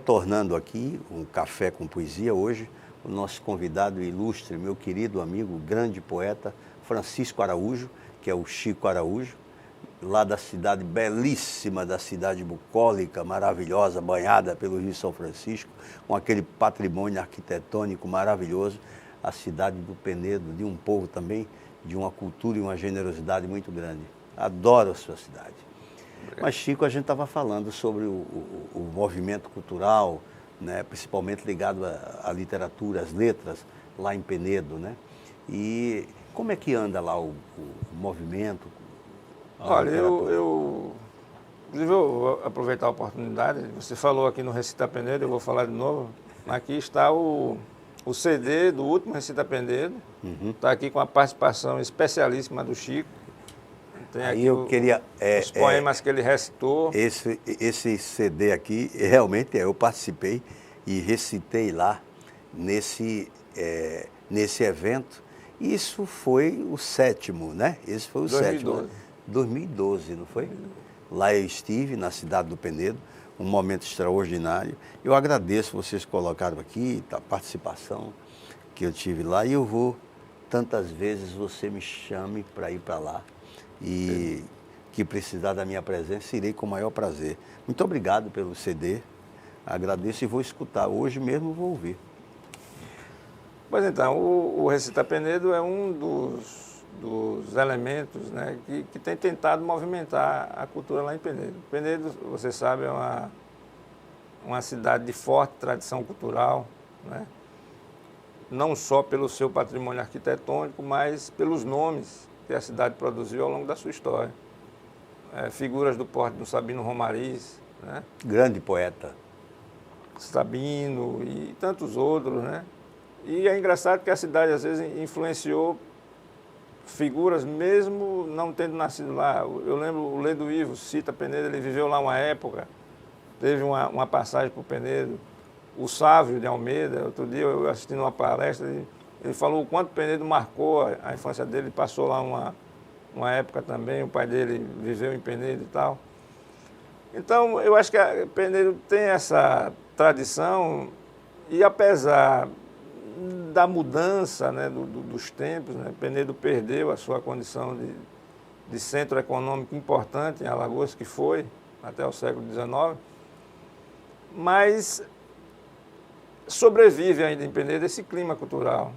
retornando aqui, um café com poesia hoje, o nosso convidado ilustre, meu querido amigo, grande poeta, Francisco Araújo, que é o Chico Araújo, lá da cidade belíssima, da cidade bucólica, maravilhosa, banhada pelo Rio São Francisco, com aquele patrimônio arquitetônico maravilhoso, a cidade do Penedo, de um povo também, de uma cultura e uma generosidade muito grande. Adoro a sua cidade. Obrigado. Mas, Chico, a gente estava falando sobre o movimento cultural, né, principalmente ligado à literatura, às letras, lá em Penedo, né? E como é que anda lá o movimento? Olha, inclusive eu vou aproveitar a oportunidade, você falou aqui no Recita Penedo, eu vou falar de novo. Aqui está o CD do último Recita Penedo, está aqui com a participação especialíssima do Chico. Tem aqui os poemas que ele recitou. Esse CD aqui, realmente, eu participei e recitei lá nesse evento. Isso foi o 7º, né? Esse foi o 7º. 2012, não foi? Lá eu estive, na cidade do Penedo, um momento extraordinário. Eu agradeço vocês colocaram aqui, a participação que eu tive lá, e eu vou, tantas vezes você me chame para ir para lá, e que precisar da minha presença, irei com o maior prazer. Muito obrigado pelo CD, agradeço e vou escutar, hoje mesmo vou ouvir. Pois então, o Recita Penedo é um dos elementos, né, que tem tentado movimentar a cultura lá em Penedo. Penedo, você sabe, é uma cidade de forte tradição cultural, né, não só pelo seu patrimônio arquitetônico, mas pelos nomes que a cidade produziu ao longo da sua história. Figuras do porte do Sabino Romariz, né? Grande poeta. Sabino e tantos outros, né? E é engraçado que a cidade, às vezes, influenciou figuras, mesmo não tendo nascido lá. Eu lembro o Ledo Ivo, cita Penedo, ele viveu lá uma época, teve uma passagem por Penedo. O Sávio de Almeida, outro dia eu assistindo uma palestra, ele falou o quanto Penedo marcou a infância dele, passou lá uma época também, o pai dele viveu em Penedo e tal. Então, eu acho que Penedo tem essa tradição e, apesar da mudança, né, dos tempos, né, Penedo perdeu a sua condição de centro econômico importante em Alagoas, que foi até o século XIX, mas sobrevive ainda em Penedo esse clima cultural.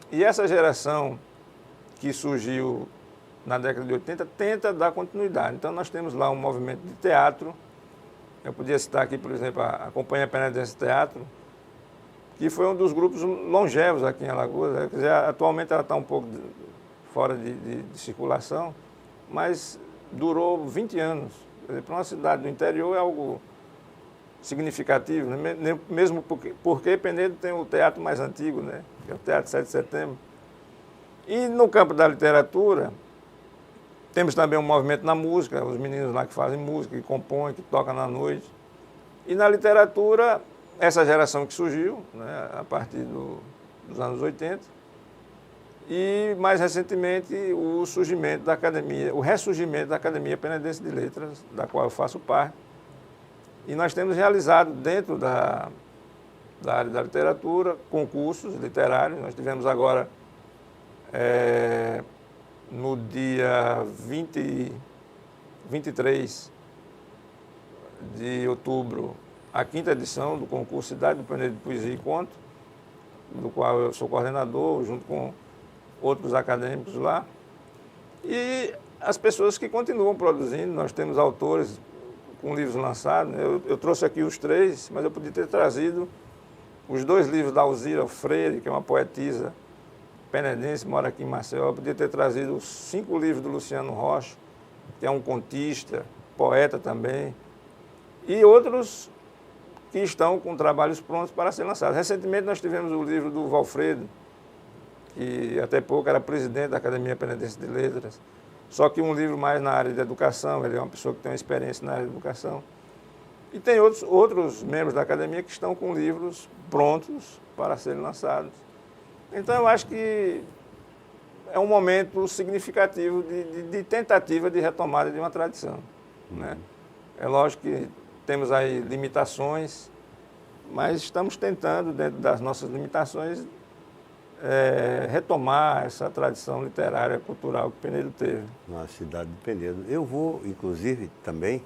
E essa geração que surgiu na década de 80 tenta dar continuidade. Então nós temos lá um movimento de teatro. Eu podia citar aqui, por exemplo, a Companhia Penedense Teatro, que foi um dos grupos longevos aqui em Alagoas. Quer dizer, atualmente ela está um pouco fora de circulação, mas durou 20 anos. Quer dizer, para uma cidade do interior é algo significativo, né? Mesmo porque Penedo tem o teatro mais antigo, né? Que é o Teatro 7 de Setembro. E no campo da literatura, temos também um movimento na música, os meninos lá que fazem música, que compõem, que tocam na noite. E na literatura, essa geração que surgiu, né, a partir dos anos 80, e mais recentemente o surgimento da academia, o ressurgimento da Academia Penedense de Letras, da qual eu faço parte. E nós temos realizado dentro da área da literatura concursos literários. Nós tivemos agora, no dia 23 de outubro, a 5ª edição do concurso Cidade do Penedo de Poesia e Conto, do qual eu sou coordenador, junto com outros acadêmicos lá. E as pessoas que continuam produzindo, nós temos autores com livros lançados. Eu trouxe aqui os 3, mas eu podia ter trazido os 2 livros da Alzira Freire, que é uma poetisa penedense, mora aqui em Maceió. Eu podia ter trazido os 5 livros do Luciano Rocha, que é um contista, poeta também, e outros que estão com trabalhos prontos para ser lançados. Recentemente nós tivemos o livro do Valfredo, que até pouco era presidente da Academia Penedense de Letras, só que um livro mais na área de educação. Ele é uma pessoa que tem uma experiência na área de educação. E tem outros membros da academia que estão com livros prontos para serem lançados. Então eu acho que é um momento significativo de tentativa de retomada de uma tradição, né? É lógico que temos aí limitações, mas estamos tentando, dentro das nossas limitações, retomar essa tradição literária, cultural que Penedo teve. Na cidade de Penedo. Eu vou, inclusive, também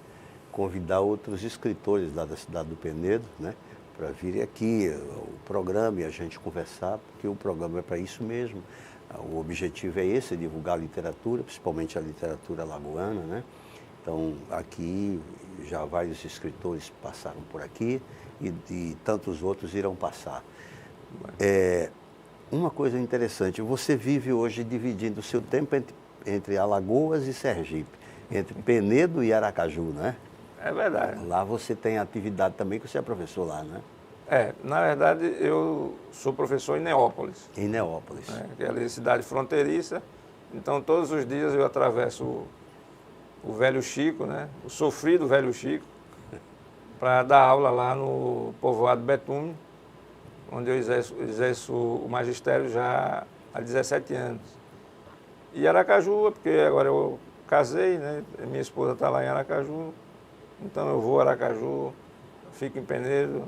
convidar outros escritores lá da cidade do Penedo, né, para virem aqui o programa e a gente conversar, porque o programa é para isso mesmo. O objetivo é esse, divulgar a literatura, principalmente a literatura alagoana, né? Então, aqui já vários escritores passaram por aqui e tantos outros irão passar. Uma coisa interessante, você vive hoje dividindo o seu tempo entre Alagoas e Sergipe, entre Penedo e Aracaju, né? É verdade. Lá você tem atividade também, que você é professor lá, né? Na verdade, eu sou professor em Neópolis. Em Neópolis. Que é ali cidade fronteiriça. Então, todos os dias eu atravesso o Velho Chico, né? O sofrido Velho Chico, para dar aula lá no povoado Betume, onde eu exerço o magistério já há 17 anos. E Aracaju, porque agora eu casei, né? Minha esposa está lá em Aracaju, então eu vou a Aracaju, fico em Penedo.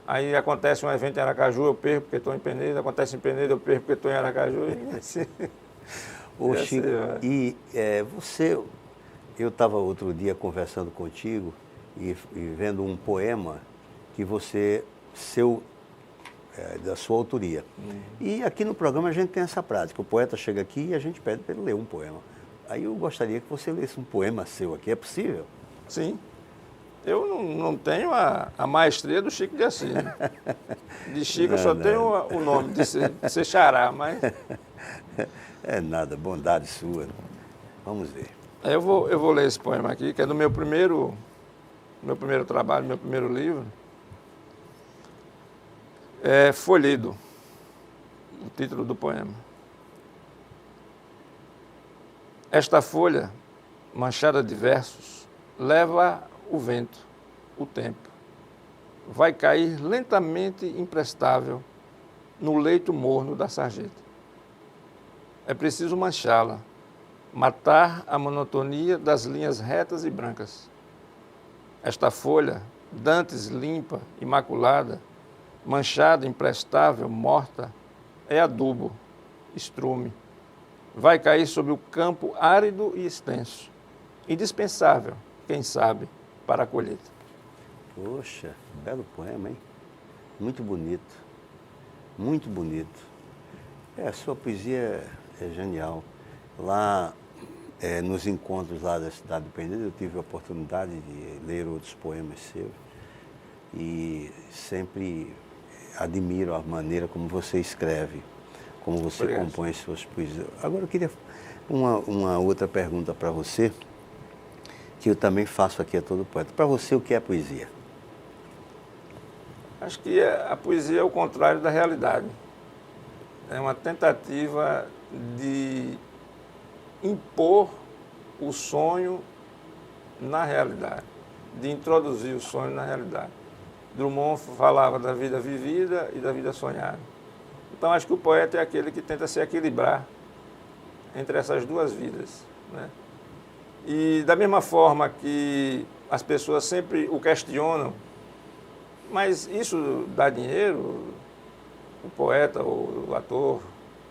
Aí acontece um evento em Aracaju, eu perco porque estou em Penedo, acontece em Penedo, eu perco porque estou em Aracaju. E assim, Ô, Chico, eu estava outro dia conversando contigo e vendo um poema que da sua autoria. E aqui no programa a gente tem essa prática, o poeta chega aqui e a gente pede para ele ler um poema. Aí eu gostaria que você lesse um poema seu aqui, é possível? Sim. Eu não tenho a maestria do Chico de Assis. Né? De Chico eu só tenho o nome de ser xará, mas... É nada, bondade sua. Vamos ver. Eu vou ler esse poema aqui, que é do meu primeiro trabalho, meu primeiro livro. É Folhido, o título do poema. Esta folha, manchada de versos, leva o vento, o tempo. Vai cair lentamente imprestável no leito morno da sarjeta. É preciso manchá-la, matar a monotonia das linhas retas e brancas. Esta folha, dantes limpa, imaculada, manchada, imprestável, morta, é adubo, estrume. Vai cair sobre o campo árido e extenso, indispensável, quem sabe, para a colheita. Poxa, belo poema, hein? Muito bonito, muito bonito. A sua poesia é genial. Lá, nos encontros lá da cidade do Penedo, eu tive a oportunidade de ler outros poemas seus e sempre admiro a maneira como você escreve, como você compõe suas poesias. Agora eu queria uma outra pergunta para você, que eu também faço aqui a todo poeta. Para você, o que é poesia? Acho que a poesia é o contrário da realidade. É uma tentativa de impor o sonho na realidade, de introduzir o sonho na realidade. Drummond falava da vida vivida e da vida sonhada. Então, acho que o poeta é aquele que tenta se equilibrar entre essas duas vidas, né? E da mesma forma que as pessoas sempre o questionam, mas isso dá dinheiro? O poeta ou o ator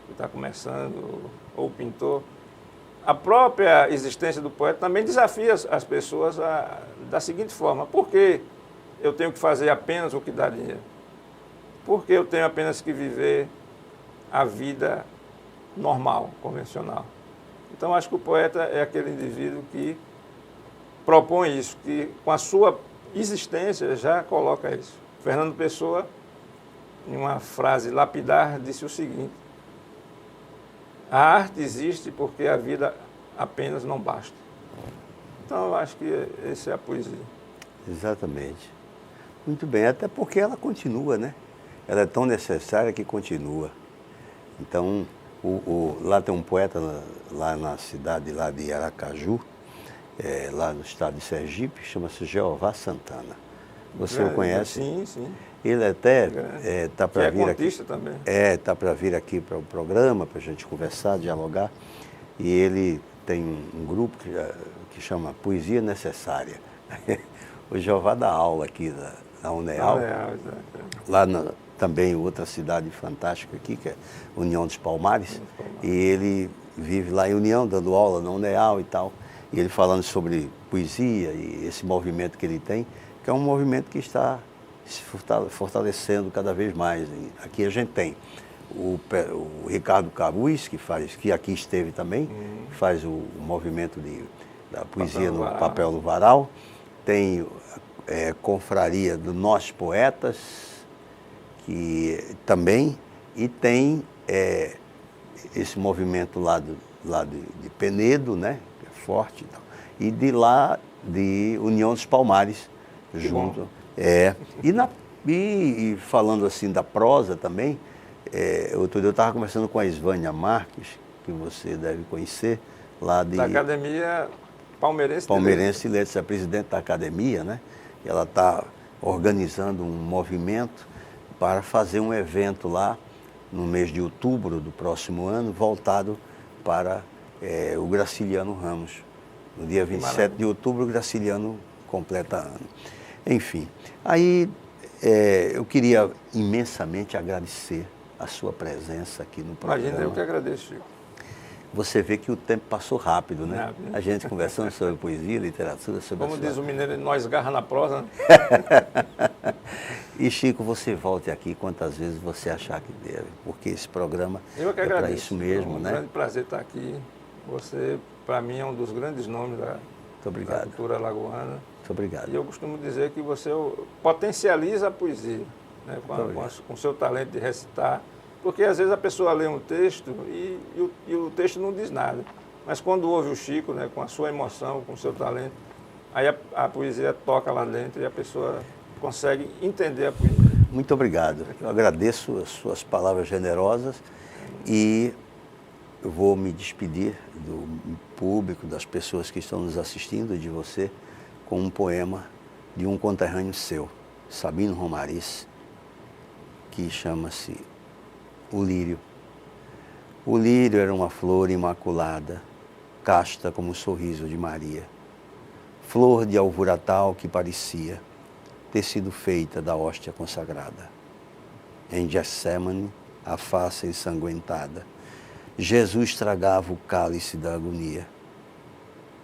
que está começando, ou o pintor, a própria existência do poeta também desafia as pessoas da seguinte forma: por que eu tenho que fazer apenas o que dá dinheiro? Por que eu tenho apenas que viver a vida normal, convencional? Então, acho que o poeta é aquele indivíduo que propõe isso, que com a sua existência já coloca isso. Fernando Pessoa, em uma frase lapidar, disse o seguinte: a arte existe porque a vida apenas não basta. Então, eu acho que essa é a poesia. Exatamente. Muito bem, até porque ela continua, né? Ela é tão necessária que continua. Então, lá tem um poeta, lá na cidade lá de Aracaju, lá no estado de Sergipe, chama-se Jeová Santana. Você o conhece? Sim, sim. Ele até está para vir aqui. Também. Está para vir aqui para o programa, para a gente conversar, dialogar. E ele tem um grupo que chama Poesia Necessária. O Jeová dá aula aqui na Uneal. Lá também outra cidade fantástica aqui, que é União dos Palmares. E ele vive lá em União, dando aula na Uneal e tal. E ele falando sobre poesia e esse movimento que ele tem, que é um movimento que está se fortalecendo cada vez mais. Aqui a gente tem o Ricardo Caruz, que aqui esteve também, faz o movimento da poesia no papel no varal. Tem Confraria dos Nossos Poetas, que também, e tem esse movimento lá de Penedo, né, que é forte, e de lá de União dos Palmares, junto. E falando assim da prosa também, outro dia eu estava conversando com a Isvânia Marques, que você deve conhecer, lá da Academia Palmeirense de Letras, é presidente da academia, né? E ela está organizando um movimento para fazer um evento lá no mês de outubro do próximo ano, voltado para o Graciliano Ramos. No dia 27 de outubro, o Graciliano completa ano. Enfim, aí eu queria imensamente agradecer a sua presença aqui no programa. Imagina, eu que agradeço, Chico. Você vê que o tempo passou rápido, né? A gente conversando sobre poesia, literatura, sobre Como diz o mineiro, nós garra na prosa, né? E, Chico, você volte aqui quantas vezes você achar que deve, porque esse programa é para isso mesmo, né? É um grande prazer estar aqui. Você, para mim, é um dos grandes nomes da cultura alagoana. Muito obrigado. E eu costumo dizer que você potencializa a poesia, né? Com o seu talento de recitar. Porque às vezes a pessoa lê um texto e o texto não diz nada. Mas quando ouve o Chico, né, com a sua emoção, com o seu talento, aí a poesia toca lá dentro e a pessoa consegue entender a poesia. Muito obrigado. Eu agradeço as suas palavras generosas e eu vou me despedir do público, das pessoas que estão nos assistindo, de você, com um poema de um conterrâneo seu, Sabino Romariz, que chama-se O Lírio. O lírio era uma flor imaculada, casta como o sorriso de Maria. Flor de alvoratal que parecia ter sido feita da hóstia consagrada. Em Getsêmani, a face ensanguentada, Jesus tragava o cálice da agonia.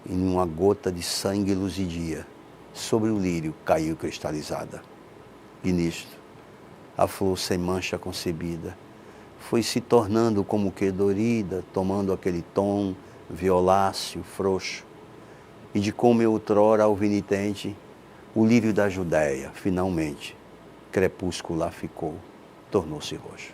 E numa gota de sangue luzidia, sobre o lírio caiu cristalizada. E nisto, a flor sem mancha concebida, foi se tornando como que dorida, tomando aquele tom violáceo, frouxo. E de como outrora alvinitente, o lírio da Judéia, finalmente, crepúsculo lá ficou, tornou-se roxo.